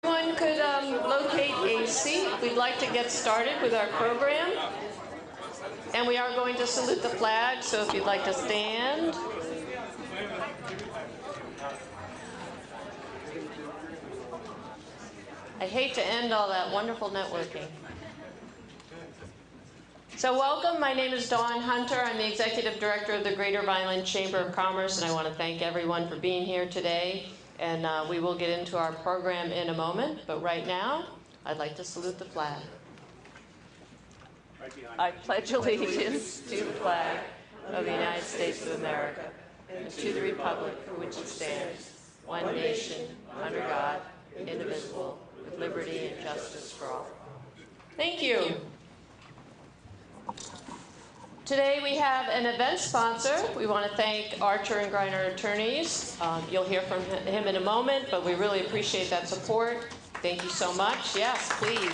Everyone could locate a seat. We'd like to get started with our program. And we are going to salute the flag, so if you'd like to stand. I hate to end all that wonderful networking. So welcome, my name is Dawn Hunter. I'm the Executive Director of the Greater Vineland Chamber of Commerce, and I want to thank everyone for being here today. And we will get into our program in a moment, but right now, I'd like to salute the flag. I pledge allegiance to the flag of the United States of America and to the republic for which it stands, one nation, under God, indivisible, with liberty and justice for all. Thank you. Today we have an event sponsor. We want to thank Archer and Greiner Attorneys. You'll hear from him in a moment, but we really appreciate that support. Thank you so much. Yes, please.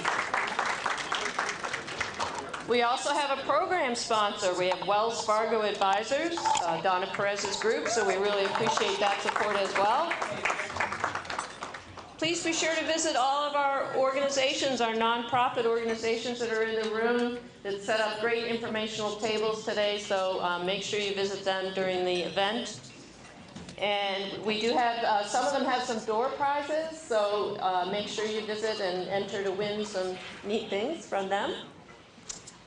We also have a program sponsor. We have Wells Fargo Advisors, Donna Perez's group, so we really appreciate that support as well. Please be sure to visit all of our organizations, our nonprofit organizations that are in the room that set up great informational tables today, so make sure you visit them during the event. And we do have, some of them have some door prizes, so make sure you visit and enter to win some neat things from them.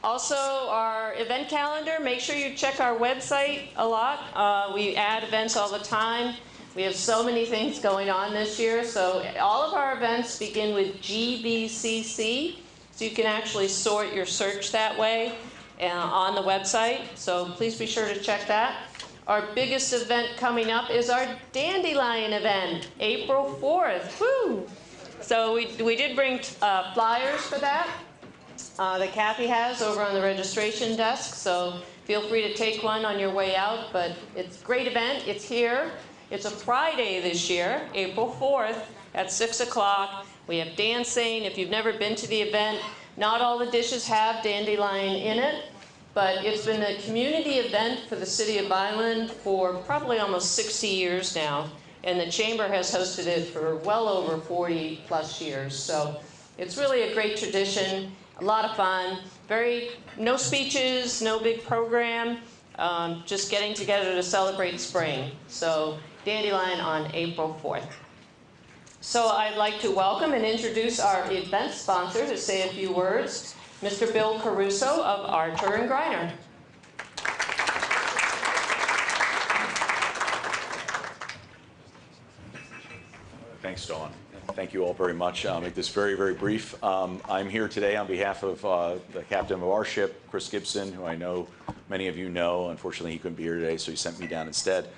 Also, our event calendar, make sure you check our website a lot. We add events all the time. We have so many things going on this year, so all of our events begin with GBCC, so you can actually sort your search that way on the website, so please be sure to check that. Our biggest event coming up is our Dandelion event, April 4th. Woo! So we did bring flyers for that that Kathy has over on the registration desk, so feel free to take one on your way out, but it's a great event. It's here. It's a Friday this year, April 4th at 6 o'clock. We have dancing. If you've never been to the event, not all the dishes have dandelion in it, but it's been a community event for the city of Vineland for probably almost 60 years now, and the Chamber has hosted it for well over 40 plus years. So it's really a great tradition, a lot of fun, no speeches, no big program, just getting together to celebrate spring. So Dandelion on April 4th. So I'd like to welcome and introduce our event sponsor to say a few words, Mr. Bill Caruso of Archer and Greiner. Thanks, Dawn. Thank you all very much. I'll make this very, very brief. I'm here today on behalf of the captain of our ship, Chris Gibson, who I know many of you know. Unfortunately, he couldn't be here today, so he sent me down instead.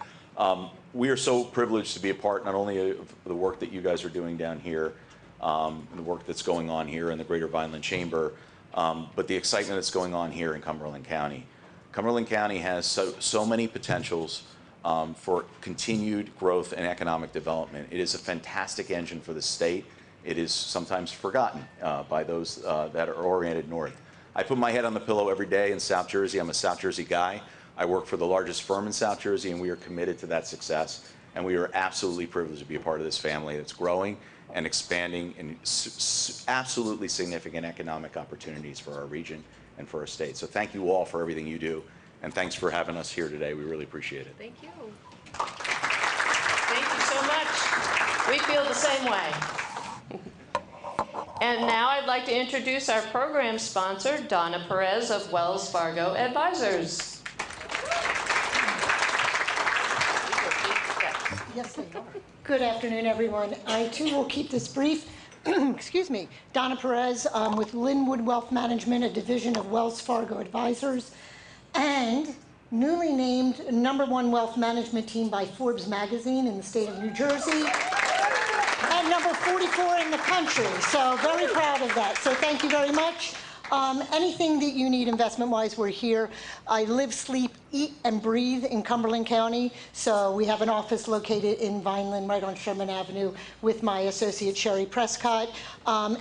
We are so privileged to be a part not only of the work that you guys are doing down here, the work that's going on here in the Greater Vineland Chamber, but the excitement that's going on here in Cumberland County. Cumberland County has so many potentials for continued growth and economic development. It is a fantastic engine for the state. It is sometimes forgotten by those that are oriented north. I put my head on the pillow every day in South Jersey. I'm a South Jersey guy. I work for the largest firm in South Jersey, and we are committed to that success. And we are absolutely privileged to be a part of this family that's growing and expanding in absolutely significant economic opportunities for our region and for our state. So thank you all for everything you do, and thanks for having us here today. We really appreciate it. Thank you. Thank you so much. We feel the same way. And now I'd like to introduce our program sponsor, Donna Perez of Wells Fargo Advisors. Yes, they are. Good afternoon, everyone. I, too, will keep this brief. Excuse me. Donna Perez with Linwood Wealth Management, a division of Wells Fargo Advisors, and newly named #1 wealth management team by Forbes magazine in the state of New Jersey, and number 44 in the country. So very proud of that. So thank you very much. Anything that you need investment-wise, we're here. I live, sleep, eat, and breathe in Cumberland County. So we have an office located in Vineland, right on Sherman Avenue, with my associate, Sherry Prescott.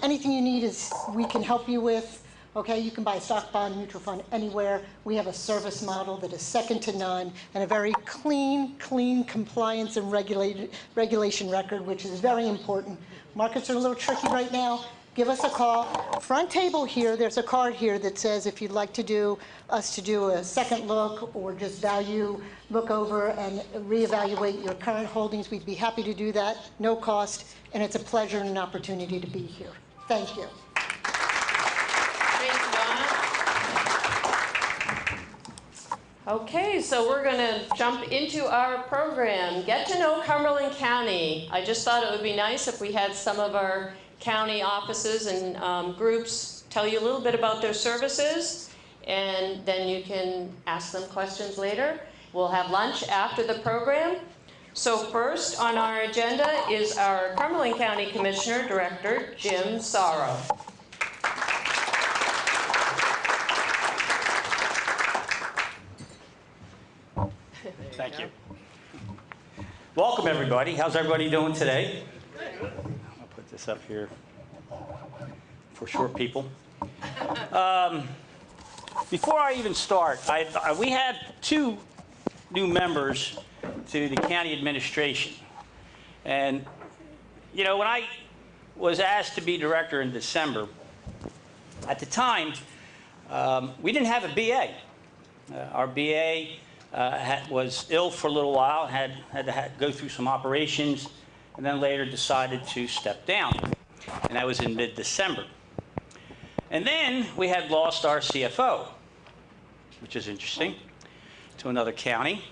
Anything you need we can help you with. Okay, you can buy a stock, bond, mutual fund anywhere. We have a service model that is second to none and a very clean compliance and regulation record, which is very important. Markets are a little tricky right now. Give us a call. Front table here, there's a card here that says if you'd like to do a second look or just look over and reevaluate your current holdings, we'd be happy to do that, no cost, and it's a pleasure and an opportunity to be here. Thank you. Thanks, Donna. Okay, so we're going to jump into our program. Get to know Cumberland County. I just thought it would be nice if we had some of our county offices and groups tell you a little bit about their services, and then you can ask them questions later. We'll have lunch after the program. So first on our agenda is our Cumberland County Commissioner Director, Jim Sauro. Thank you. Welcome, everybody. How's everybody doing today? I'll put this up here for short people. Before I even start, we had 2 new members to the county administration. And, you know, when I was asked to be director in December, at the time, we didn't have a BA. Our BA was ill for a little while, had to go through some operations, and then later decided to step down. And that was in mid-December. And then we had lost our CFO, which is interesting, to another county.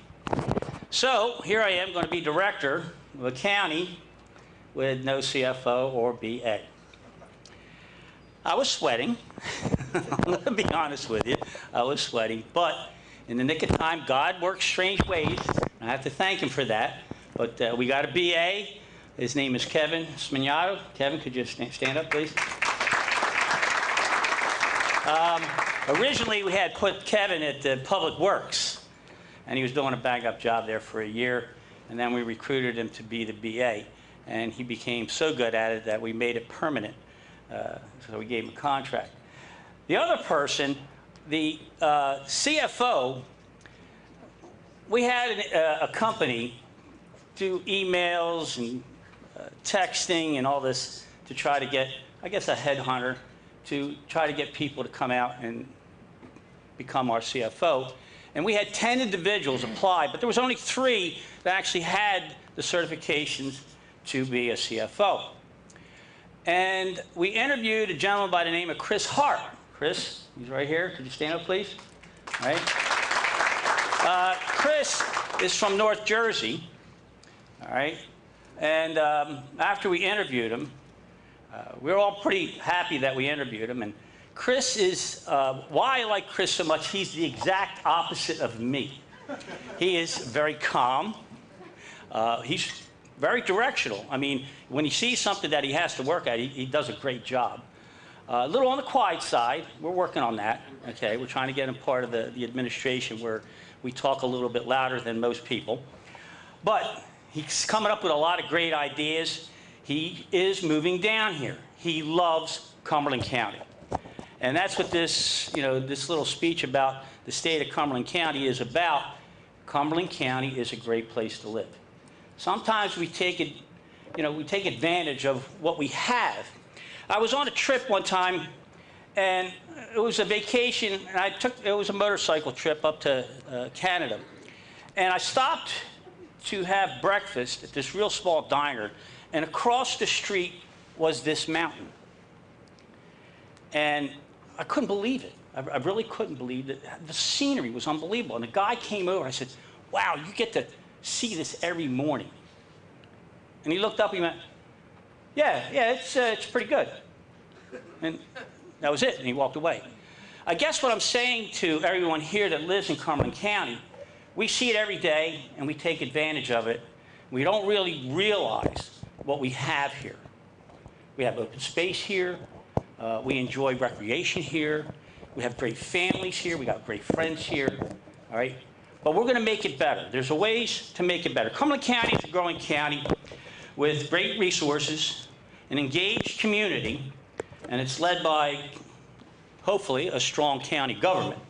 So here I am going to be director of a county with no CFO or BA. I was sweating. I'm going to be honest with you. I was sweating, but in the nick of time, God works strange ways. I have to thank him for that. But we got a BA. His name is Kevin Smignato. Kevin, could you stand up, please? Originally, we had put Kevin at Public Works, and he was doing a bang-up job there for a year. And then we recruited him to be the BA, and he became so good at it that we made it permanent. So we gave him a contract. The other person, the CFO, we had a company do emails and texting and all this to try to get, I guess, a headhunter to try to get people to come out and become our CFO. And we had 10 individuals apply, but there was only 3 that actually had the certifications to be a CFO. And we interviewed a gentleman by the name of Chris Hart. Chris, he's right here. Could you stand up, please? All right. Chris is from North Jersey. All right. And after we interviewed him, we were all pretty happy that we interviewed him. And Chris is, why I like Chris so much, he's the exact opposite of me. He is very calm. He's very directional. I mean, when he sees something that he has to work at, he does a great job. A little on the quiet side. We're working on that. Okay, we're trying to get him part of the administration where we talk a little bit louder than most people. But he's coming up with a lot of great ideas. He is moving down here. He loves Cumberland County. And that's what this, this little speech about the state of Cumberland County is about. Cumberland County is a great place to live. Sometimes we take advantage of what we have. I was on a trip one time, and it was a vacation, and it was a motorcycle trip up to Canada. And I stopped to have breakfast at this real small diner, and across the street was this mountain. And I couldn't believe it. I really couldn't believe it. The scenery was unbelievable. And the guy came over, I said, wow, you get to see this every morning. And he looked up, he went, yeah, it's pretty good. And that was it, and he walked away. I guess what I'm saying to everyone here that lives in Cumberland County, we see it every day, and we take advantage of it. We don't really realize what we have here. We have open space here. We enjoy recreation here. We have great families here. We got great friends here, all right? But we're going to make it better. There's ways to make it better. Cumberland County is a growing county with great resources, an engaged community, and it's led by hopefully, a strong county government.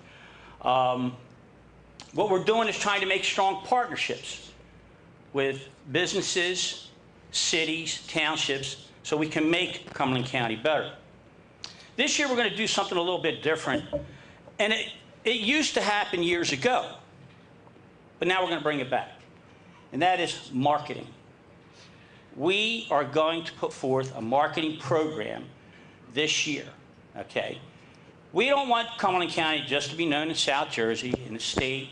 What we're doing is trying to make strong partnerships with businesses, cities, townships, so we can make Cumberland County better. This year, we're going to do something a little bit different, and it used to happen years ago, but now we're going to bring it back, and that is marketing. We are going to put forth a marketing program this year, okay? We don't want Cumberland County just to be known in South Jersey, in the state,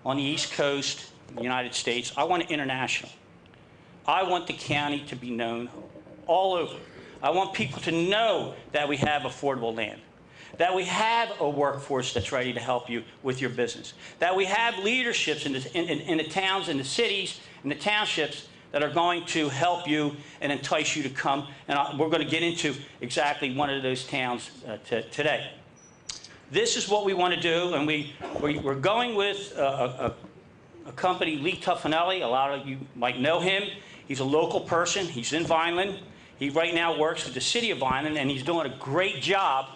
on the East Coast, in the United States. I want it international. I want the county to be known all over. I want people to know that we have affordable land, that we have a workforce that's ready to help you with your business, that we have leaderships in the towns and the cities and the townships that are going to help you and entice you to come. And we're going to get into exactly one of those towns today. This is what we want to do, and we're going with a company, Lee Tuffanelli. A lot of you might know him. He's a local person. He's in Vineland. He right now works with the city of Vineland, and he's doing a great job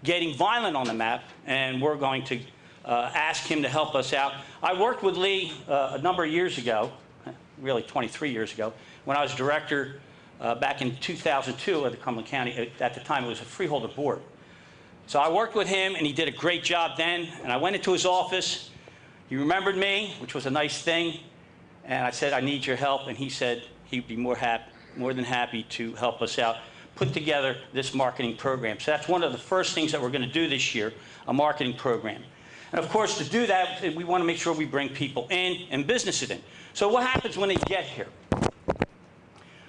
getting Vineland on the map, and we're going to ask him to help us out. I worked with Lee a number of years ago, really 23 years ago, when I was director back in 2002 of the Cumberland County. At the time, it was a freeholder board. So I worked with him, and he did a great job then, and I went into his office. He remembered me, which was a nice thing, and I said, I need your help, and he said he'd be more than happy to help us out, put together this marketing program. So that's one of the first things that we're going to do this year, a marketing program. And of course, to do that, we want to make sure we bring people in and businesses in. So what happens when they get here?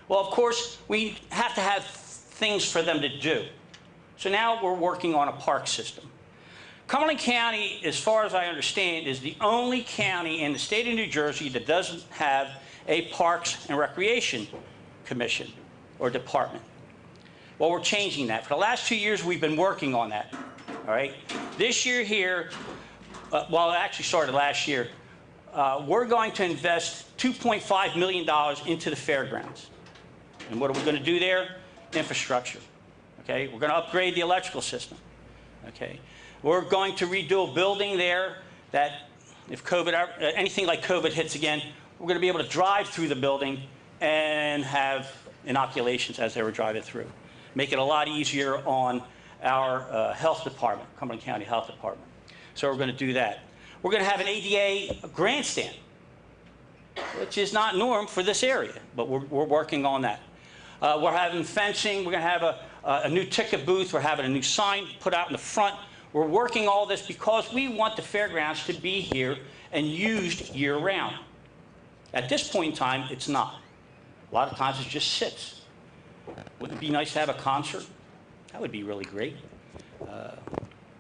Well, of course, we have to have things for them to do. So now we're working on a park system. Cumberland County, as far as I understand, is the only county in the state of New Jersey that doesn't have a Parks and Recreation Commission or department. Well, we're changing that. For the last 2 years, we've been working on that. All right. This year here, well, it actually started last year, we're going to invest $2.5 million into the fairgrounds. And what are we going to do there? Infrastructure. Okay. We're going to upgrade the electrical system. Okay. We're going to redo a building there that if anything like COVID hits again, we're going to be able to drive through the building and have inoculations as they were driving through. Make it a lot easier on our health department, Cumberland County Health Department. So we're going to do that. We're going to have an ADA grandstand, which is not norm for this area, but we're working on that. We're having fencing. We're going to have a new ticket booth. We're having a new sign put out in the front. We're working all this because we want the fairgrounds to be here and used year-round. At this point in time, it's not. A lot of times it just sits. Wouldn't it be nice to have a concert? That would be really great.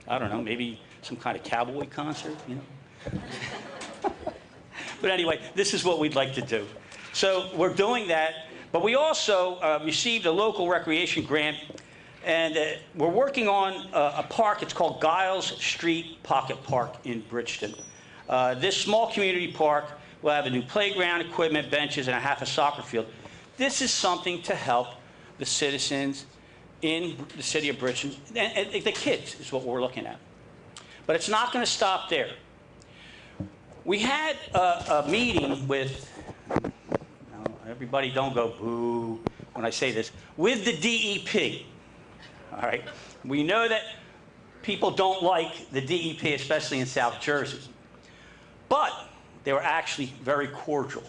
I don't know, maybe some kind of cowboy concert, you know? But anyway, this is what we'd like to do. So we're doing that, but we also received a local recreation grant, and we're working on a park. It's called Giles Street Pocket Park in Bridgeton. This small community park will have a new playground, equipment, benches, and a half a soccer field. This is something to help the citizens in the city of Bridgeton, and the kids is what we're looking at. But it's not going to stop there. We had a meeting with, everybody don't go boo when I say this, with the DEP. All right. We know that people don't like the DEP, especially in South Jersey. But they were actually very cordial.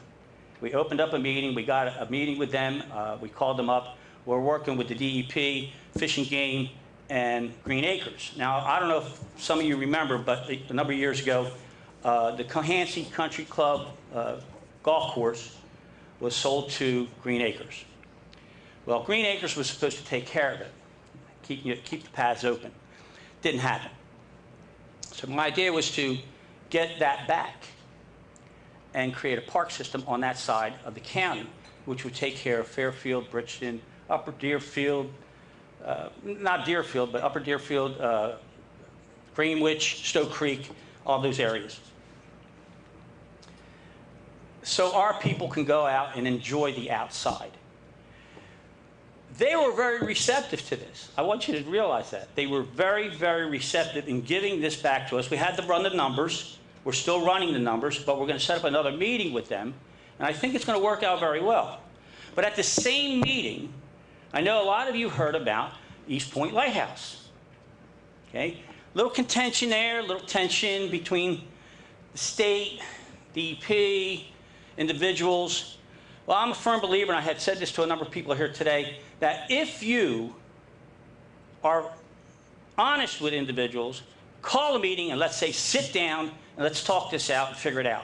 We opened up a meeting. We got a meeting with them. We called them up. We're working with the DEP, Fish and Game, and Green Acres. Now, I don't know if some of you remember, but a number of years ago, the Cohansey Country Club golf course was sold to Green Acres. Well, Green Acres was supposed to take care of it. Keep the paths open. Didn't happen. So my idea was to get that back and create a park system on that side of the county, which would take care of Fairfield, Bridgeton, Upper Deerfield, not Deerfield, but Upper Deerfield, Greenwich, Stowe Creek, all those areas. So our people can go out and enjoy the outside. They were very receptive to this. I want you to realize that. They were very, very receptive in giving this back to us. We had to run the numbers. We're still running the numbers, but we're going to set up another meeting with them, and I think it's going to work out very well. But at the same meeting, I know a lot of you heard about East Point Lighthouse. Okay? Little contention there, little tension between the state, DEP, individuals. Well, I'm a firm believer, and I had said this to a number of people here today, that if you are honest with individuals, call a meeting and let's say sit down and let's talk this out and figure it out,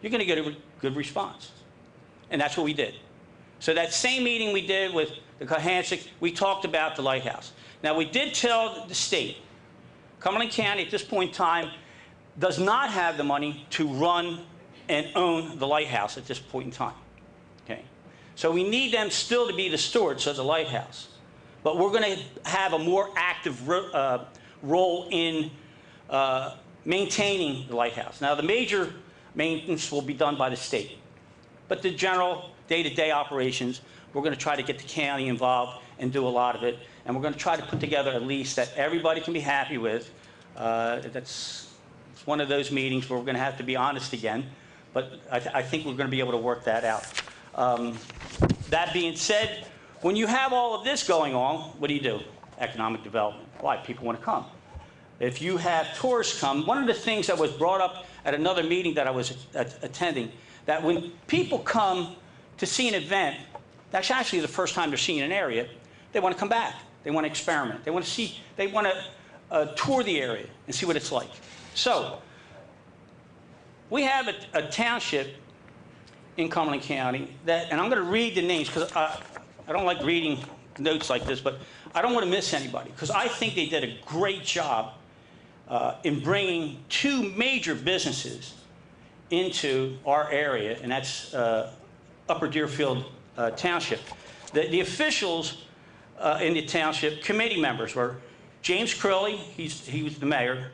you're going to get a good response. And that's what we did. So that same meeting we did with the Cohansik, we talked about the lighthouse. Now, we did tell the state, Cumberland County at this point in time does not have the money to run and own the lighthouse at this point in time. Okay? So we need them still to be the stewards of the lighthouse. But we're going to have a more active role in maintaining the lighthouse. Now, the major maintenance will be done by the state. But the general day-to-day operations, we're going to try to get the county involved and do a lot of it. And we're going to try to put together a lease that everybody can be happy with. It's one of those meetings where we're going to have to be honest again. But I think we're going to be able to work that out. That being said, when you have all of this going on, what do? Economic development. Why? People want to come. If you have tourists come, one of the things that was brought up at another meeting that I was attending, that when people come to see an event, that's actually the first time they're seeing an area, they want to come back. They want to experiment. They want to see, they want to tour the area and see what it's like. So, we have a township in Cumberland County that, and I'm going to read the names because I don't like reading notes like this, but I don't want to miss anybody because I think they did a great job in bringing two major businesses into our area, and that's Upper Deerfield Township. The officials in the township, committee members, were James Crilly, he was the mayor,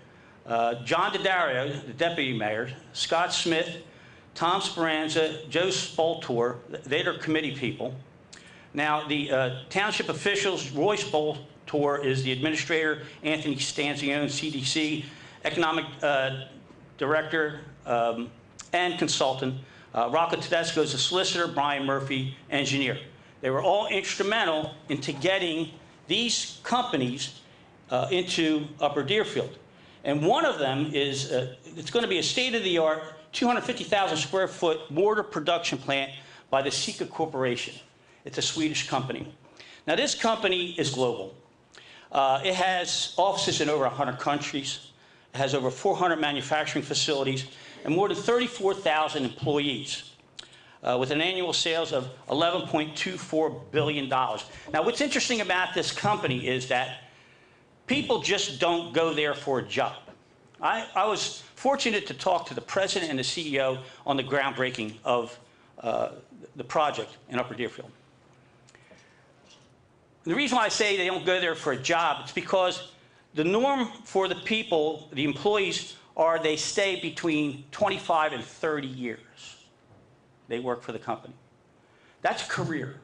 John Daddario, the deputy mayor, Scott Smith, Tom Speranza, Joe Spoltor, they're committee people. Now, the township officials, Roy Spoltor is the administrator, Anthony Stanzione, CDC, economic director and consultant. Rocco Tedesco is the solicitor, Brian Murphy, engineer. They were all instrumental into getting these companies into Upper Deerfield. And one of them is, it's going to be a state-of-the-art, 250,000 square foot mortar production plant by the Sika Corporation. It's a Swedish company. Now, this company is global. It has offices in over 100 countries. It has over 400 manufacturing facilities and more than 34,000 employees with an annual sales of $11.24 billion. Now, what's interesting about this company is that people just don't go there for a job. I was fortunate to talk to the president and the CEO on the groundbreaking of the project in Upper Deerfield. And the reason why I say they don't go there for a job, it's because the norm for the people, the employees, are they stay between 25 and 30 years. They work for the company. That's a career.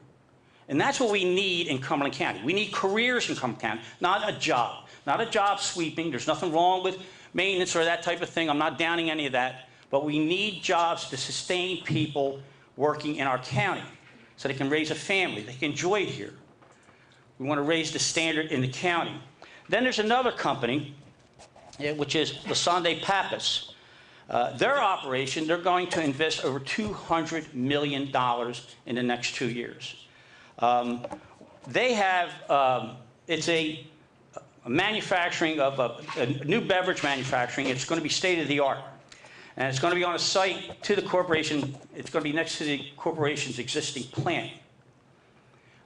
And that's what we need in Cumberland County. We need careers in Cumberland County, not a job. Not a job sweeping. There's nothing wrong with maintenance or that type of thing. I'm not downing any of that. But we need jobs to sustain people working in our county so they can raise a family. They can enjoy it here. We want to raise the standard in the county. Then there's another company, which is Lasande Pappas. Their operation, they're going to invest over $200 million in the next 2 years. They have, it's a manufacturing of a new beverage manufacturing. It's going to be state-of-the-art. And it's going to be on a site to the corporation. It's going to be next to the corporation's existing plant.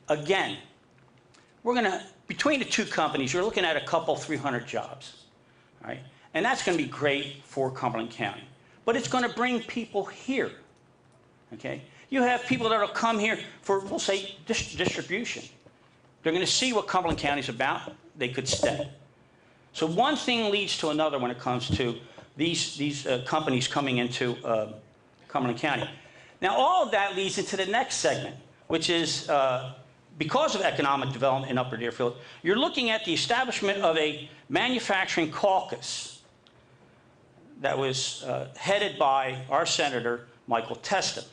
Again, we're going to, between the two companies, you're looking at a couple, 300 jobs. All right? And that's going to be great for Cumberland County. But it's going to bring people here. Okay? You have people that will come here for, we'll say, distribution. They're going to see what Cumberland County is about. They could stay. So one thing leads to another when it comes to these companies coming into Cumberland County. Now, all of that leads into the next segment, which is because of economic development in Upper Deerfield, you're looking at the establishment of a manufacturing caucus that was headed by our Senator, Michael Testa.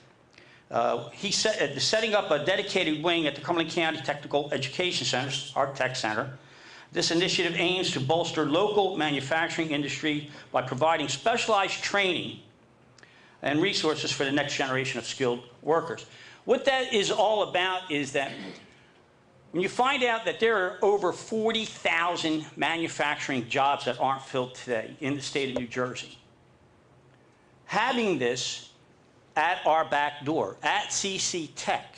He said, setting up a dedicated wing at the Cumberland County Technical Education Center, our tech center. This initiative aims to bolster local manufacturing industry by providing specialized training and resources for the next generation of skilled workers. What that is all about is that when you find out that there are over 40,000 manufacturing jobs that aren't filled today in the state of New Jersey, having this at our back door, at CC Tech,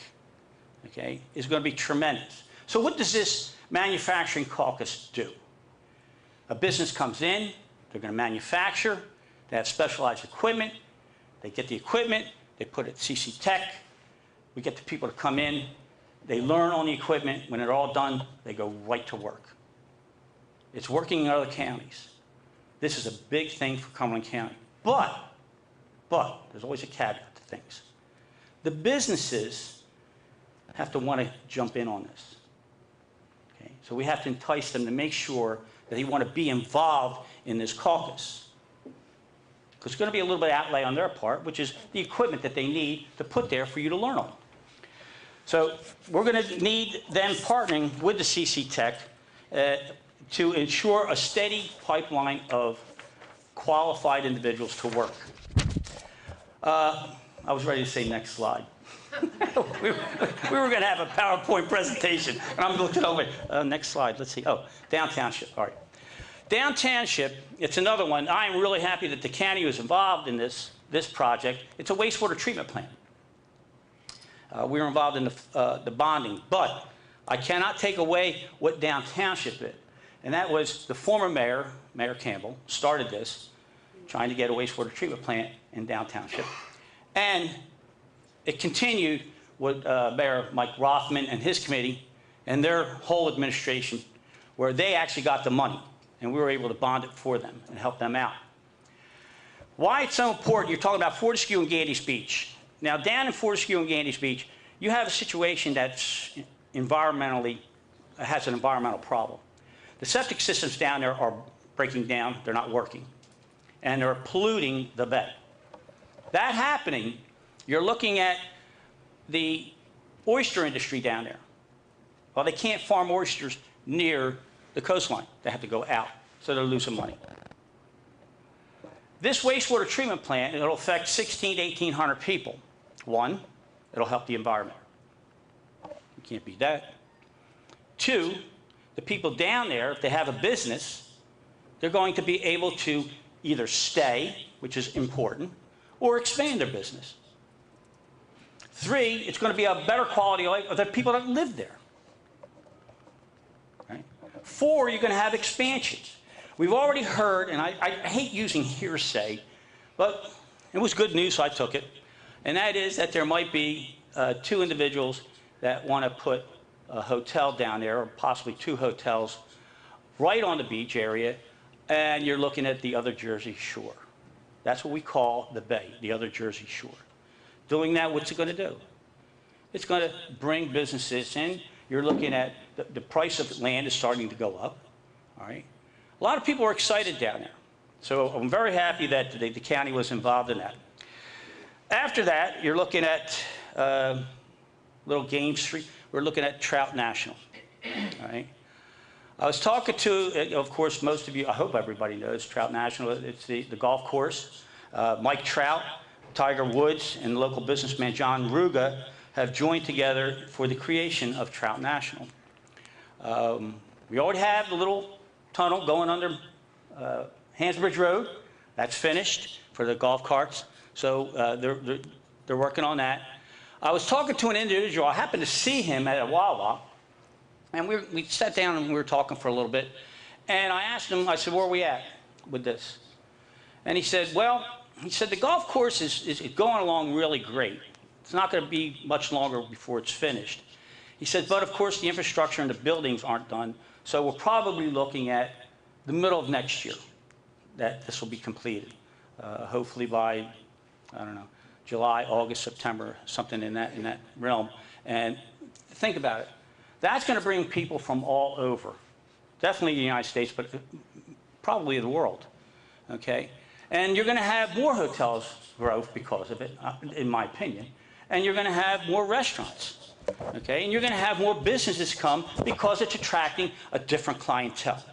okay, is going to be tremendous. So what does this manufacturing caucus do? A business comes in, they're going to manufacture, they have specialized equipment, they get the equipment, they put it at CC Tech, we get the people to come in, they learn on the equipment, when they're all done, they go right to work. It's working in other counties. This is a big thing for Cumberland County. But there's always a caveat to things. The businesses have to want to jump in on this. Okay? So we have to entice them to make sure that they want to be involved in this caucus. Because it's going to be a little bit of outlay on their part, which is the equipment that they need to put there for you to learn on. So we're going to need them partnering with the CC Tech to ensure a steady pipeline of qualified individuals to work. I was ready to say next slide. we were going to have a PowerPoint presentation, and I'm looking over. Next slide. Let's see. Oh, downtownship. All right. Downtownship, it's another one. I am really happy that the county was involved in this project. It's a wastewater treatment plant. We were involved in the bonding, but I cannot take away what downtownship is. And that was the former mayor, Mayor Campbell, started this, trying to get a wastewater treatment plant in downtownship. And it continued with Mayor Mike Rothman and his committee and their whole administration, where they actually got the money, and we were able to bond it for them and help them out. Why it's so important, you're talking about Fortescue and Gandy's Beach. Now, down in Fortescue and Gandy's Beach, you have a situation that's environmentally, has an environmental problem. The septic systems down there are breaking down, they're not working, and they're polluting the bay. That happening, you're looking at the oyster industry down there. Well, they can't farm oysters near the coastline. They have to go out, so they're losing money. This wastewater treatment plant, it'll affect 1,600 to 1,800 people. One, it'll help the environment. You can't beat that. Two, the people down there, if they have a business, they're going to be able to either stay, which is important, or expand their business. Three, it's going to be a better quality of life of the people that live there. Right? Four, you're going to have expansions. We've already heard, and I hate using hearsay, but it was good news, so I took it. And that is that there might be 2 individuals that want to put a hotel down there, or possibly 2 hotels, right on the beach area, and you're looking at the other Jersey shore. That's what we call the bay, the other Jersey shore. Doing that, what's it going to do? It's going to bring businesses in. You're looking at the price of land is starting to go up. All right. A lot of people are excited down there. So I'm very happy that the county was involved in that. After that, you're looking at Little Game Street. We're looking at Trout National. All right. I was talking to, of course, most of you, I hope everybody knows Trout National. It's the golf course. Mike Trout, Tiger Woods, and local businessman John Ruga have joined together for the creation of Trout National. We already have the little tunnel going under Hansbridge Road. That's finished for the golf carts. So they're working on that. I was talking to an individual. I happened to see him at a Wawa. And we sat down and we were talking for a little bit. And I asked him, I said, where are we at with this? And he said, well, the golf course is going along really great. It's not going to be much longer before it's finished. He said, but of course the infrastructure and the buildings aren't done. So we're probably looking at the middle of next year that this will be completed. Hopefully by, I don't know, July, August, September, something in that realm. And think about it. That's going to bring people from all over, definitely the United States, but probably the world, okay? And you're going to have more hotels growth because of it, in my opinion, and you're going to have more restaurants, okay? And you're going to have more businesses come because it's attracting a different clientele.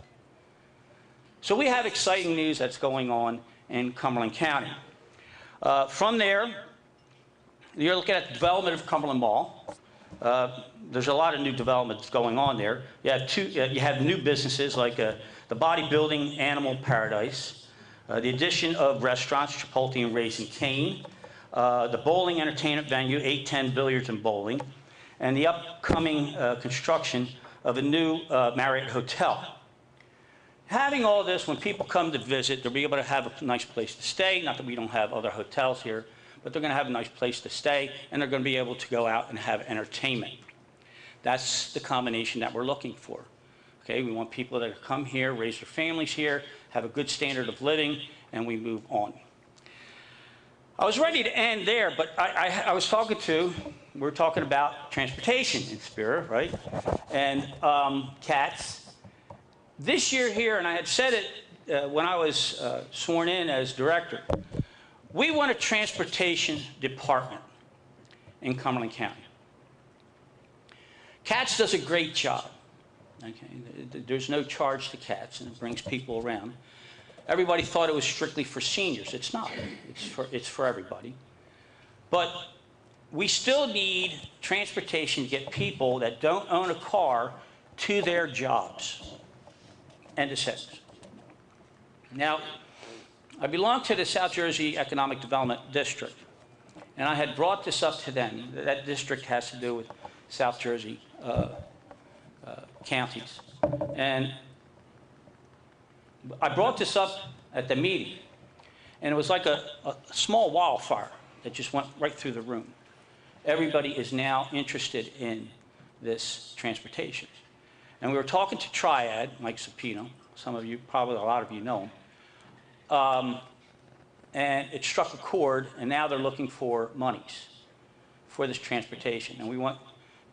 So we have exciting news that's going on in Cumberland County. From there, you're looking at the development of Cumberland Mall. There's a lot of new developments going on there. You have new businesses like the bodybuilding Animal Paradise, the addition of restaurants, Chipotle and Raising Cane, the bowling entertainment venue, 810 Billiards and Bowling, and the upcoming construction of a new Marriott Hotel. Having all this, when people come to visit, they'll be able to have a nice place to stay. Not that we don't have other hotels here, but they're going to have a nice place to stay, and they're going to be able to go out and have entertainment. That's the combination that we're looking for. Okay, we want people that come here, raise their families here, have a good standard of living, and we move on. I was ready to end there, but we were talking about transportation in Spirit, right? And CATS. This year here, and I had said it when I was sworn in as director, we want a transportation department in Cumberland County. CATS does a great job. Okay? There's no charge to CATS, and it brings people around. Everybody thought it was strictly for seniors. It's not. It's for everybody. But we still need transportation to get people that don't own a car to their jobs. End of sentence. Now, I belong to the South Jersey Economic Development District, and I had brought this up to them. That district has to do with South Jersey counties. And I brought this up at the meeting, and it was like a small wildfire that just went right through the room. Everybody is now interested in this transportation. And we were talking to Triad, Mike Sapino, some of you, probably a lot of you know him, and it struck a chord, and now they're looking for monies for this transportation. And we want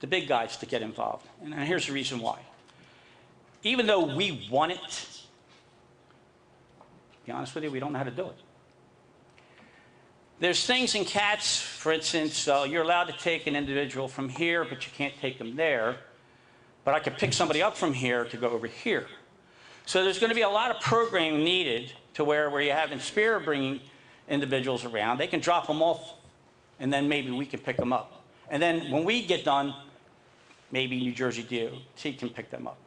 the big guys to get involved. And here's the reason why. Even though we want it, to be honest with you, we don't know how to do it. There's things in CATS, for instance, you're allowed to take an individual from here, but you can't take them there. But I could pick somebody up from here to go over here. So there's going to be a lot of programming needed to where you have Inspire bringing individuals around. They can drop them off, and then maybe we can pick them up. And then when we get done, maybe New Jersey DOT can pick them up.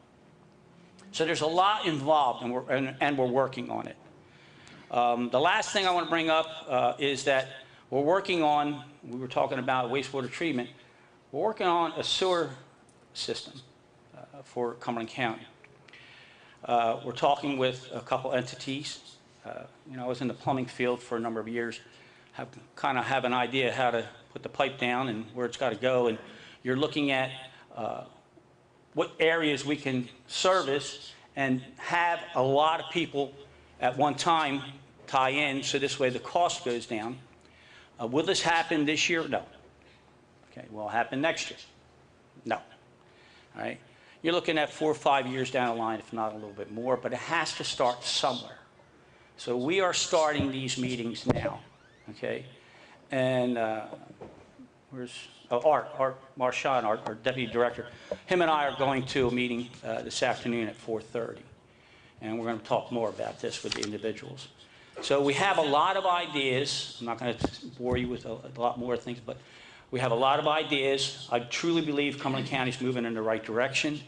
So there's a lot involved, and we're working on it. The last thing I want to bring up is that we're working on, we were talking about wastewater treatment, we're working on a sewer system for Cumberland County. We're talking with a couple entities. I was in the plumbing field for a number of years, kind of have an idea how to put the pipe down and where it's got to go, and you're looking at what areas we can service and have a lot of people at one time tie in, so this way the cost goes down. Will this happen this year? No. Okay, will it happen next year? No. All right? You're looking at 4 or 5 years down the line, if not a little bit more, but it has to start somewhere. So we are starting these meetings now, okay? And where's Art Marchand, our deputy director, him and I are going to a meeting this afternoon at 4:30, and we're going to talk more about this with the individuals. So we have a lot of ideas. I'm not going to bore you with a lot more things, but we have a lot of ideas. I truly believe Cumberland County is moving in the right direction.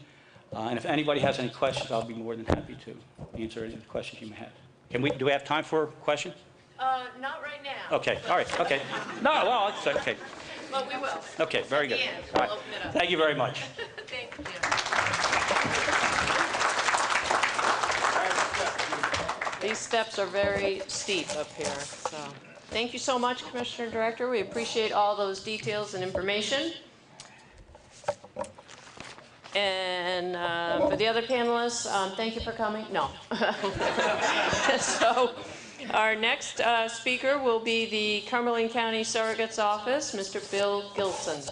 And if anybody has any questions, I'll be more than happy to answer any questions you may have. Do we have time for a question? Not right now. Okay, all right, okay. No, well, it's okay. But we will. Okay, very good. Yeah, All we'll right. open it up. Thank you very much. Thank you. These steps are very steep up here, so thank you so much, Commissioner Director. We appreciate all those details and information. And for the other panelists, thank you for coming. No. So our next speaker will be the Cumberland County Surrogate's Office, Mr. Bill Gilson.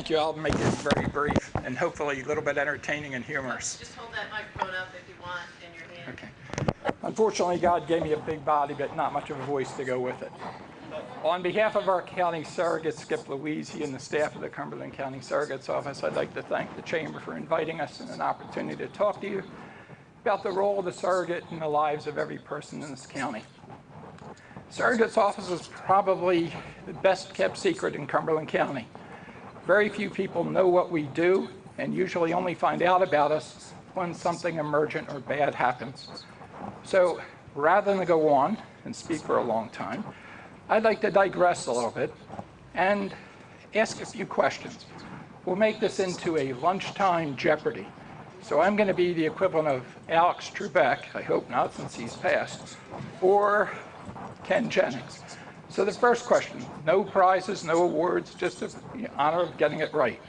Thank you. I'll make it very brief and hopefully a little bit entertaining and humorous. Just hold that microphone up if you want in your hand. Okay. Unfortunately, God gave me a big body, but not much of a voice to go with it. On behalf of our county surrogate, Skip Louise, and the staff of the Cumberland County Surrogate's Office, I'd like to thank the Chamber for inviting us and an opportunity to talk to you about the role of the surrogate in the lives of every person in this county. Surrogate's Office is probably the best kept secret in Cumberland County. Very few people know what we do and usually only find out about us when something emergent or bad happens. So rather than go on and speak for a long time, I'd like to digress a little bit and ask a few questions. We'll make this into a lunchtime Jeopardy. So I'm going to be the equivalent of Alex Trebek, I hope not since he's passed, or Ken Jennings. So the first question, no prizes, no awards, just the honor of getting it right.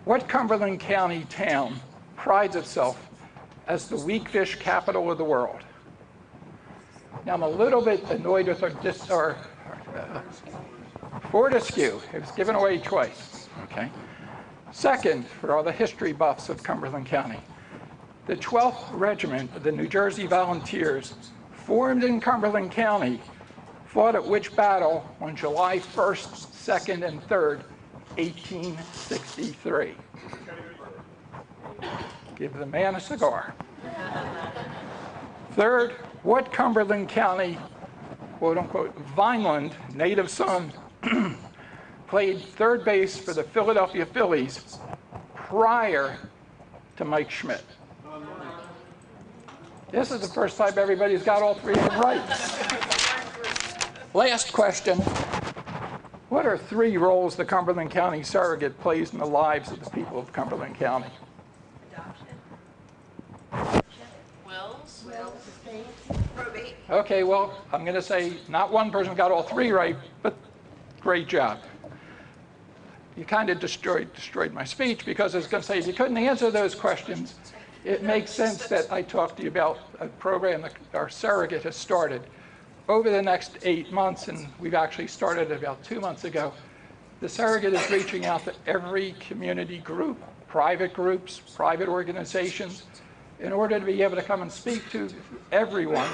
What Cumberland County town prides itself as the weak fish capital of the world? Now, I'm a little bit annoyed with our Fortescue. It was given away twice, okay? Second, for all the history buffs of Cumberland County, the 12th Regiment of the New Jersey Volunteers, formed in Cumberland County, fought at which battle on July 1st, 2nd, and 3rd, 1863? Give the man a cigar. Third, what Cumberland County, quote unquote, Vineland native son played third base for the Philadelphia Phillies prior to Mike Schmidt? This is the first time everybody's got all three of them right. Last question. What are three roles the Cumberland County Surrogate plays in the lives of the people of Cumberland County? Wills? Probate. Okay, well, I'm going to say not one person got all three right, but great job. You kind of destroyed my speech because I was going to say if you couldn't answer those questions, it makes sense that I talk to you about a program that our surrogate has started. Over the next 8 months, and we've actually started about 2 months ago, the surrogate is reaching out to every community group, private groups, private organizations, in order to be able to come and speak to everyone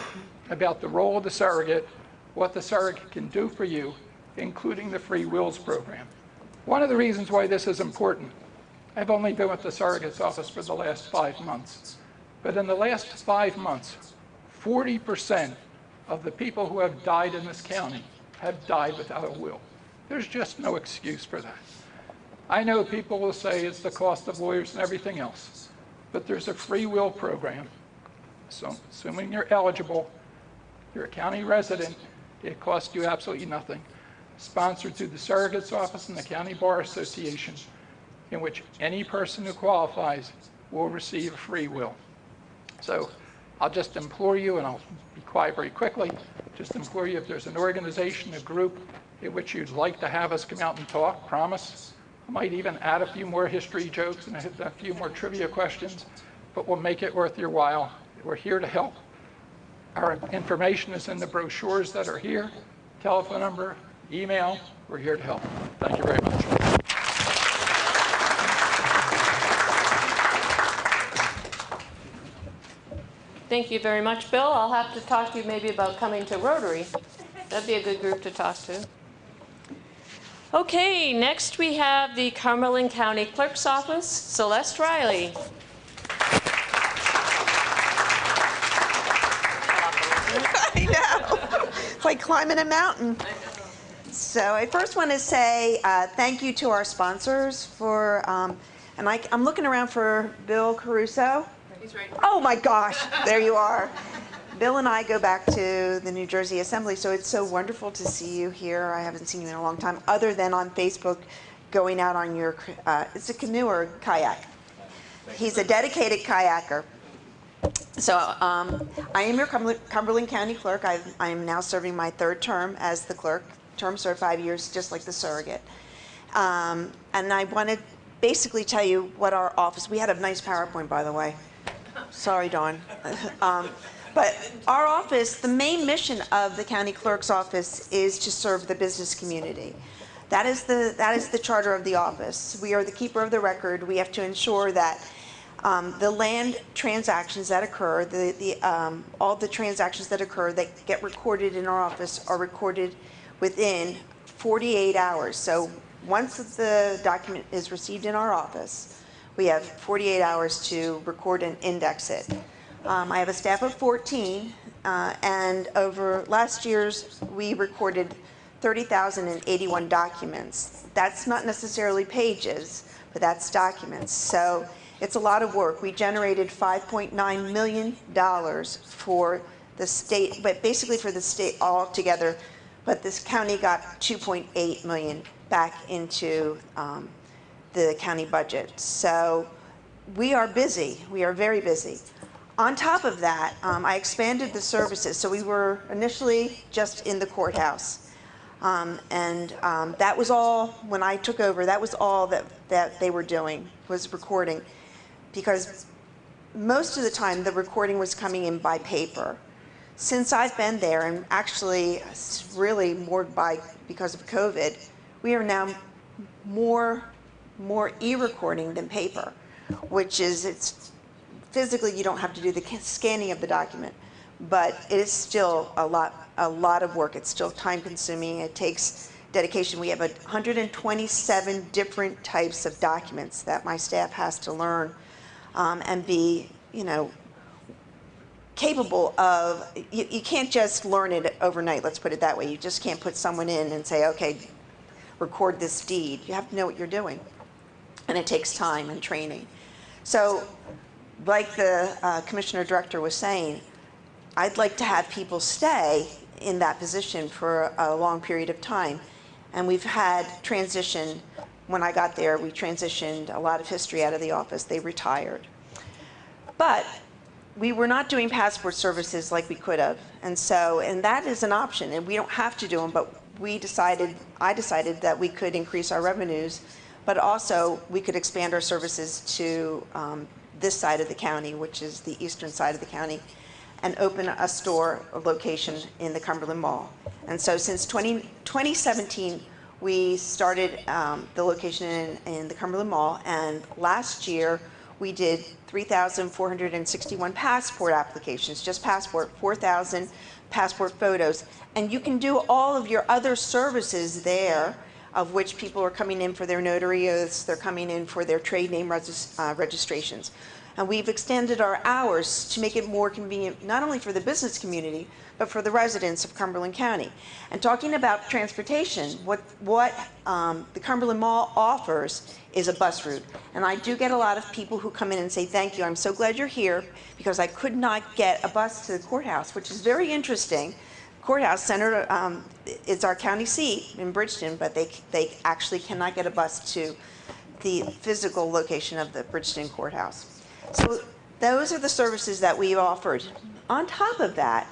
about the role of the surrogate, what the surrogate can do for you, including the Free Wills program. One of the reasons why this is important, I've only been with the surrogate's office for the last 5 months, but in the last 5 months, 40% of the people who have died in this county have died without a will. There's just no excuse for that. I know people will say it's the cost of lawyers and everything else, but there's a free will program. So assuming you're eligible, you're a county resident, it costs you absolutely nothing. Sponsored through the Surrogate's Office and the County Bar Association, in which any person who qualifies will receive a free will. So I'll just implore you, and I'll be quiet very quickly, just implore you if there's an organization, a group in which you'd like to have us come out and talk, promise. I might even add a few more history jokes and a few more trivia questions, but we'll make it worth your while. We're here to help. Our information is in the brochures that are here, telephone number, email. We're here to help. Thank you very much. Thank you very much, Bill. I'll have to talk to you maybe about coming to Rotary. That'd be a good group to talk to. Okay, next we have the Cumberland County Clerk's Office, Celeste Riley. I know. It's like climbing a mountain. So I first want to say thank you to our sponsors for, and I'm looking around for Bill Caruso. He's right. Oh my gosh, there you are. Bill and I go back to the New Jersey Assembly, so it's so wonderful to see you here. I haven't seen you in a long time, other than on Facebook, going out on your, it's a canoe or kayak. He's a dedicated kayaker. So I am your Cumberland County Clerk. I am now serving my 3rd term as the clerk. Term served 5 years, just like the surrogate. And I want to basically tell you what our office, we had a nice PowerPoint, by the way. Sorry, Dawn. But our office, the main mission of the county clerk's office is to serve the business community. That is the charter of the office. We are the keeper of the record. We have to ensure that the land transactions that occur, all the transactions that occur that get recorded in our office are recorded within 48 hours. So once the document is received in our office, we have 48 hours to record and index it. I have a staff of 14, and over last year's, we recorded 30,081 documents. That's not necessarily pages, but that's documents. So it's a lot of work. We generated $5.9 million for the state, but basically for the state altogether, but this county got 2.8 million back into the county budget. So we are busy. We are very busy. On top of that, I expanded the services. So we were initially just in the courthouse. That was all, when I took over, that was all that they were doing, was recording. Because most of the time, the recording was coming in by paper. Since I've been there, and actually really more because of COVID, we are now more e-recording than paper, which is, it's physically you don't have to do the scanning of the document, but it is still a lot of work. It's still time consuming. It takes dedication. We have 127 different types of documents that my staff has to learn and be, capable of. You can't just learn it overnight, let's put it that way. You just can't put someone in and say, okay, record this deed. You have to know what you're doing. And it takes time and training. So like the Commissioner Director was saying, I'd like to have people stay in that position for a long period of time. And we've had transition. When I got there, we transitioned a lot of history out of the office. They retired. But we were not doing passport services like we could have. And that is an option, and we don't have to do them, but I decided that we could increase our revenues, but also we could expand our services to this side of the county, which is the eastern side of the county, and open a store location in the Cumberland Mall. And so since 2017, we started the location in the Cumberland Mall, and last year we did 3,461 passport applications, just passport, 4,000 passport photos. And you can do all of your other services there, of which people are coming in for their notary oaths, they're coming in for their trade name registrations. And we've extended our hours to make it more convenient, not only for the business community, but for the residents of Cumberland County. And talking about transportation, what the Cumberland Mall offers is a bus route. And I do get a lot of people who come in and say, thank you, I'm so glad you're here, because I could not get a bus to the courthouse, which is very interesting. Courthouse Center is our county seat in Bridgeton, but they actually cannot get a bus to the physical location of the Bridgeton Courthouse. So those are the services that we offered. On top of that,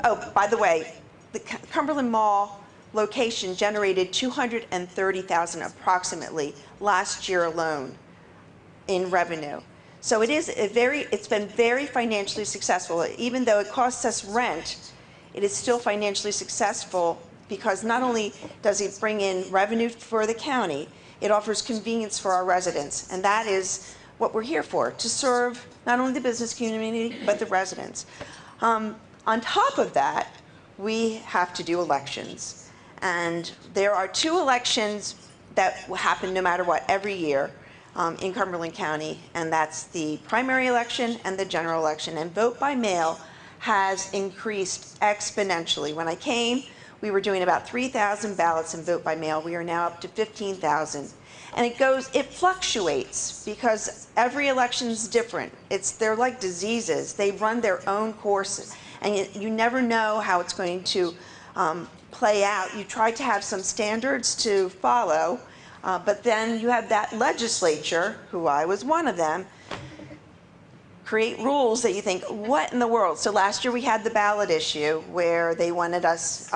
oh, by the way, the Cumberland Mall location generated $230,000 approximately last year alone in revenue. So it's been very financially successful. Even though it costs us rent, it is still financially successful because not only does it bring in revenue for the county, it offers convenience for our residents. And that is what we're here for, to serve not only the business community, but the residents. On top of that, we have to do elections. And there are 2 elections that happen no matter what every year in Cumberland County, and that's the primary election and the general election. And vote by mail has increased exponentially. When I came, we were doing about 3,000 ballots in vote by mail. We are now up to 15,000. And it fluctuates because every election is different. They're like diseases. They run their own course, and you never know how it's going to play out. You try to have some standards to follow, but then you have that legislature, who I was one of them, create rules that you think, what in the world? So last year we had the ballot issue where they wanted us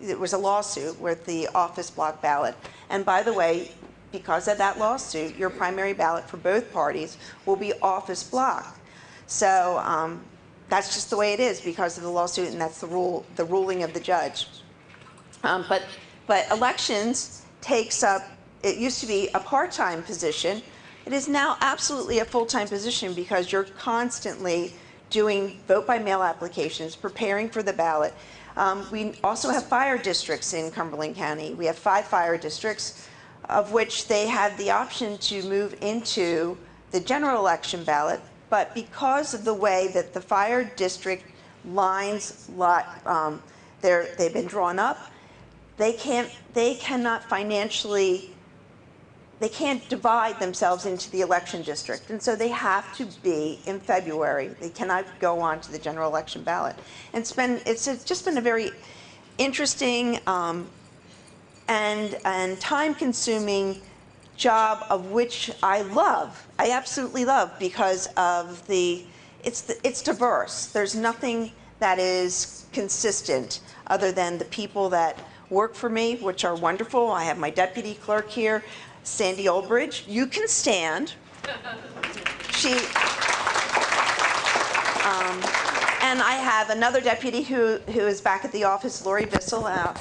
it was a lawsuit with the office block ballot. And by the way, because of that lawsuit, your primary ballot for both parties will be office block. So that's just the way it is because of the lawsuit, and that's the ruling of the judge. But elections takes up, it used to be a part-time position. It is now absolutely a full-time position because you're constantly doing vote-by-mail applications, preparing for the ballot. We also have fire districts in Cumberland County. We have 5 fire districts, of which they had the option to move into the general election ballot, but because of the way that the fire district lines, they've been drawn up, they cannot financially, they can't divide themselves into the election district. And so they have to be in February. They cannot go on to the general election ballot. And it's just been a very interesting and time-consuming job, of which I love. I absolutely love, because of it's diverse. There's nothing that is consistent other than the people that work for me, which are wonderful. I have my deputy clerk here, Sandy Oldbridge. You can stand. And I have another deputy who is back at the office, Lori Bissell.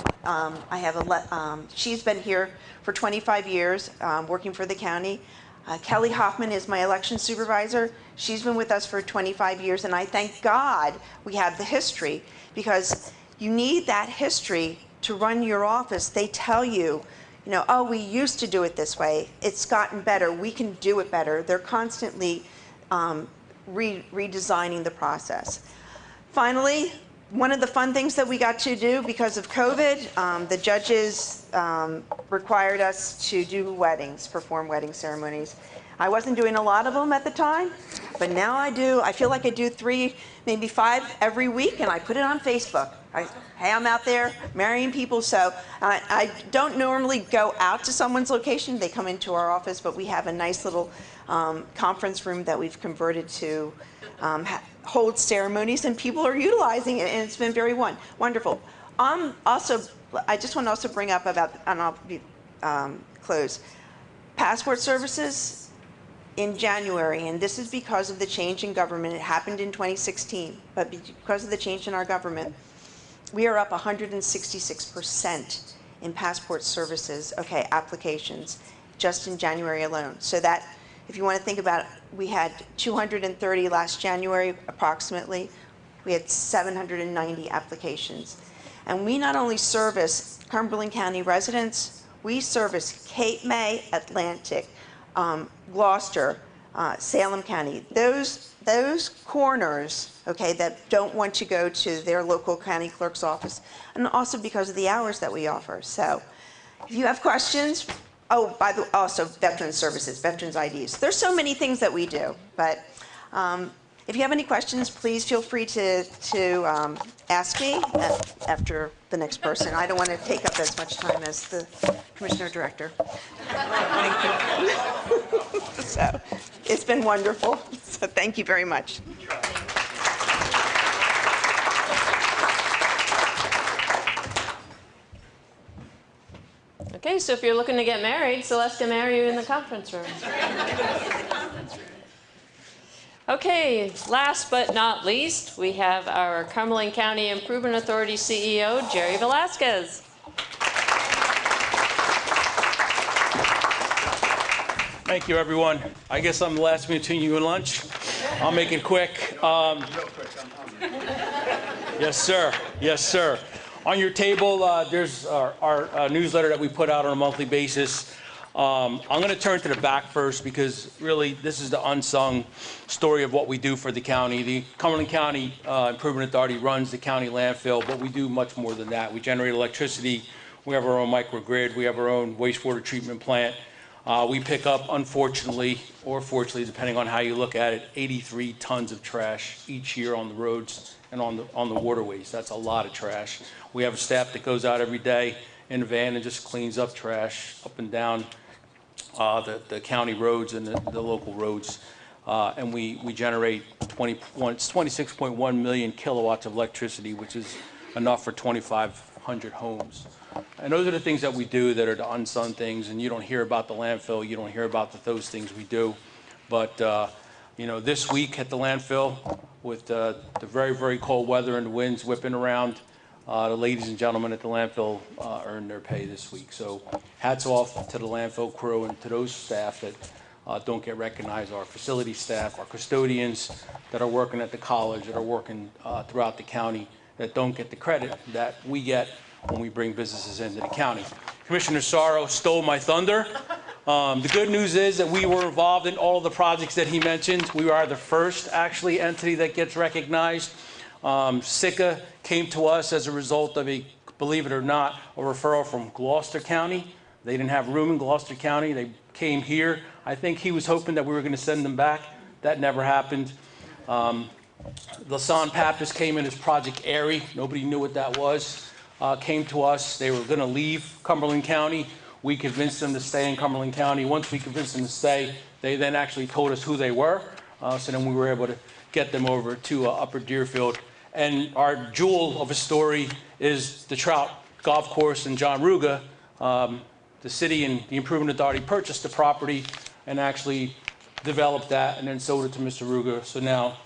She's been here for 25 years, working for the county. Kelly Hoffman is my election supervisor. She's been with us for 25 years, and I thank God we have the history, because you need that history to run your office. They tell you, oh, we used to do it this way. It's gotten better. We can do it better. They're constantly redesigning the process. Finally, one of the fun things that we got to do because of COVID, the judges required us to do weddings, perform wedding ceremonies. I wasn't doing a lot of them at the time, but now I do. I feel like I do 3, maybe 5 every week, and I put it on Facebook. Hey, I'm out there marrying people. So I don't normally go out to someone's location. They come into our office, but we have a nice little conference room that we've converted to hold ceremonies, and people are utilizing it, and it's been very wonderful. Also, I just want to also bring up about, and I'll be close, passport services in January, and this is because of the change in government. It happened in 2016, but because of the change in our government, we are up 166% in passport services, applications, just in January alone. So that, if you want to think about it, we had 230 last January, approximately. We had 790 applications. And we not only service Cumberland County residents, we service Cape May, Atlantic, Gloucester, Salem County. Those corners, that don't want to go to their local county clerk's office, and also because of the hours that we offer. So if you have questions, also veterans services, veterans IDs. There's so many things that we do, but if you have any questions, please feel free to ask me after the next person. I don't want to take up as much time as the Commissioner Director. Thank you. So it's been wonderful. So thank you very much. Okay, so if you're looking to get married, Celeste can marry you in the conference room. Okay, last but not least, we have our Cumberland County Improvement Authority CEO, Jerry Velasquez. Thank you, everyone. I guess I'm the last one between you and lunch. I'll make it quick. Yes, sir. Yes, sir. On your table, there's our newsletter that we put out on a monthly basis. I'm going to turn to the back first, because really this is the unsung story of what we do for the county. The Cumberland County Improvement Authority runs the county landfill, but we do much more than that. We generate electricity. We have our own microgrid. We have our own wastewater treatment plant. We pick up, unfortunately, or fortunately, depending on how you look at it, 83 tons of trash each year on the roads and on the waterways. That's a lot of trash. We have a staff that goes out every day in a van and just cleans up trash up and down the county roads and the local roads. And we generate 26.1 million kilowatts of electricity, which is enough for 2,500 homes. And those are the things that we do that are the unsung things, and you don't hear about the landfill, you don't hear about those things we do. But this week at the landfill, with the very, very cold weather and the winds whipping around, the ladies and gentlemen at the landfill earned their pay this week. So hats off to the landfill crew and to those staff that don't get recognized, our facility staff, our custodians that are working at the college, that are working throughout the county, that don't get the credit that we get when we bring businesses into the county. Commissioner Sauro stole my thunder. The good news is that we were involved in all of the projects that he mentioned. We are the first, actually, entity that gets recognized. SICA came to us as a result of believe it or not, a referral from Gloucester County. They didn't have room in Gloucester County. They came here. I think he was hoping that we were going to send them back. That never happened. Lasan Pappas came in as Project Airy. Nobody knew what that was. Came to us. They were going to leave Cumberland County. We convinced them to stay in Cumberland County. Once we convinced them to stay, they then actually told us who they were. So then we were able to get them over to Upper Deerfield. And our jewel of a story is the Trout Golf Course in John Ruga. The city and the Improvement Authority purchased the property and actually developed that and then sold it to Mr. Ruga. So now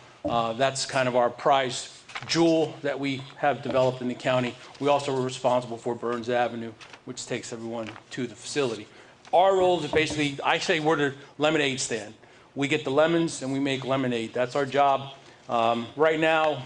that's kind of our prize jewel that we have developed in the county. We also were responsible for Burns Avenue, which takes everyone to the facility. Our role is basically, I say we're the lemonade stand. We get the lemons and we make lemonade. That's our job. Right now,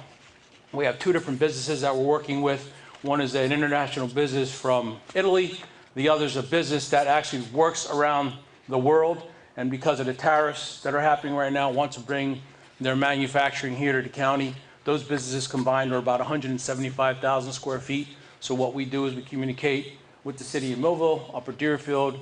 we have two different businesses that we're working with. One is an international business from Italy. The other is a business that actually works around the world. And because of the tariffs that are happening right now, wants to bring their manufacturing here to the county. Those businesses combined are about 175,000 square feet. So what we do is we communicate with the city of Millville, Upper Deerfield,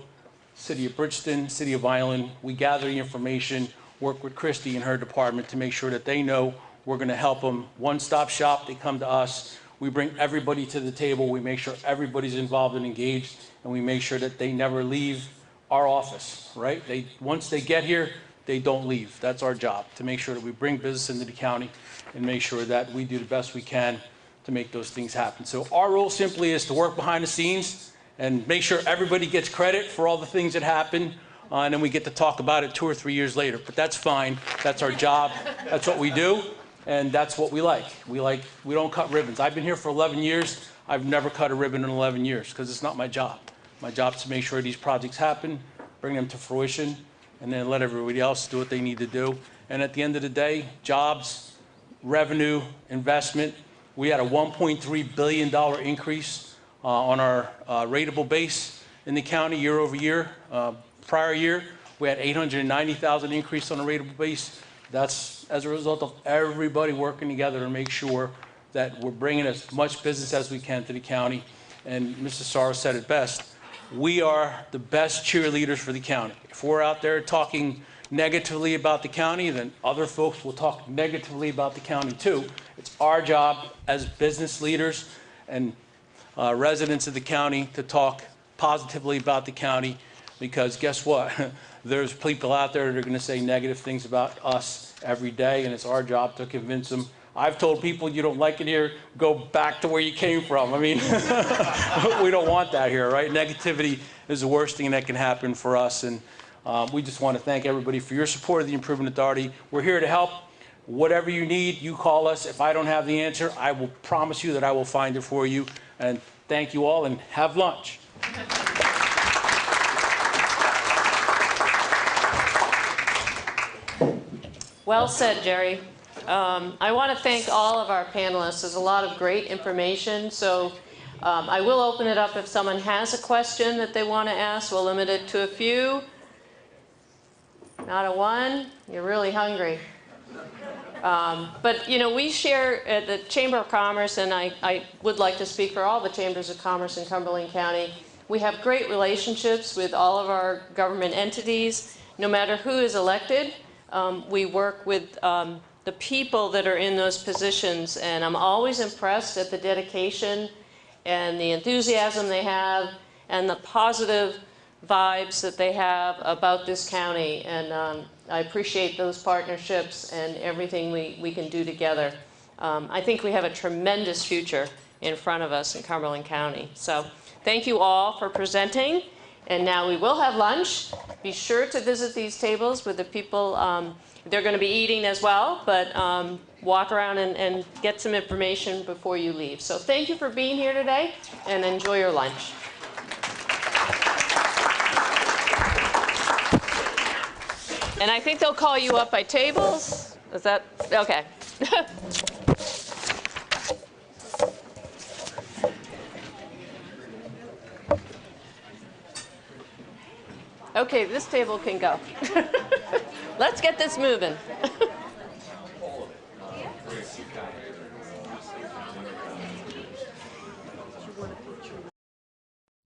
city of Bridgeton, city of Vineland. We gather the information, work with Christy and her department to make sure that they know we're going to help them. One-stop shop, they come to us. We bring everybody to the table. We make sure everybody's involved and engaged, and we make sure that they never leave our office, right? Once they get here, they don't leave. That's our job, to make sure that we bring business into the county and make sure that we do the best we can to make those things happen. So our role simply is to work behind the scenes and make sure everybody gets credit for all the things that happen, and then we get to talk about it 2 or 3 years later. But that's fine. That's our job. That's what we do, and that's what we like. We don't cut ribbons. I've been here for 11 years. I've never cut a ribbon in 11 years because it's not my job. My job is to make sure these projects happen, bring them to fruition, and then let everybody else do what they need to do. And at the end of the day, jobs, revenue, investment. We had a $1.3 billion increase on our rateable base in the county year over year. Prior year, we had 890,000 increase on the rateable base. That's as a result of everybody working together to make sure that we're bringing as much business as we can to the county. And Mr. Sauro said it best. We are the best cheerleaders for the county. If we're out there talking negatively about the county, then other folks will talk negatively about the county too. It's our job as business leaders and residents of the county to talk positively about the county, because guess what? There's people out there that are going to say negative things about us every day, and it's our job to convince them. I've told people, you don't like it here, go back to where you came from. I mean, we don't want that here, right? Negativity is the worst thing that can happen for us. And we just want to thank everybody for your support of the Improvement Authority. We're here to help. Whatever you need, you call us. If I don't have the answer, I will promise you that I will find it for you. And thank you all, and have lunch. Well said, Jerry. I want to thank all of our panelists. There's a lot of great information. So I will open it up if someone has a question that they want to ask. We'll limit it to a few. Not a one. You're really hungry. But, you know, we share at the Chamber of Commerce, and I would like to speak for all the chambers of commerce in Cumberland County. We have great relationships with all of our government entities. No matter who is elected, we work with the people that are in those positions, and I'm always impressed at the dedication and the enthusiasm they have and the positive vibes that they have about this county. And I appreciate those partnerships and everything we can do together. I think we have a tremendous future in front of us in Cumberland County. So thank you all for presenting. And now we will have lunch. Be sure to visit these tables with the people. They're going to be eating as well, but walk around and get some information before you leave. So thank you for being here today, and enjoy your lunch. And I think they'll call you up by tables. Is that okay? Okay, this table can go. Let's get this moving.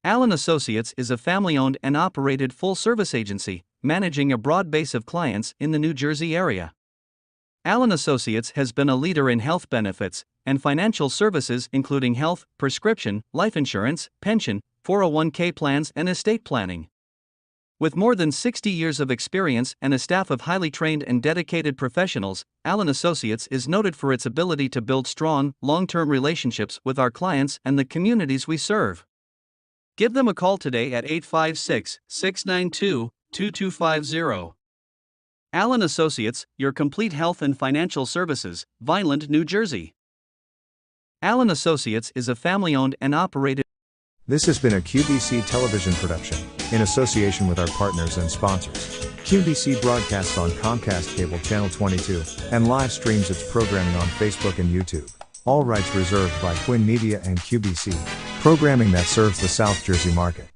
Allen Associates is a family-owned and operated full-service agency, managing a broad base of clients in the New Jersey area. Allen Associates has been a leader in health benefits and financial services including health, prescription, life insurance, pension, 401k plans and estate planning. With more than 60 years of experience and a staff of highly trained and dedicated professionals, Allen Associates is noted for its ability to build strong, long-term relationships with our clients and the communities we serve. Give them a call today at 856-692-2250. Allen Associates, your complete health and financial services, Vineland, New Jersey. Allen Associates is a family-owned and operated. This has been a QBC television production, in association with our partners and sponsors. QBC broadcasts on Comcast Cable Channel 22, and live streams its programming on Facebook and YouTube. All rights reserved by Quinn Media and QBC. Programming that serves the South Jersey market.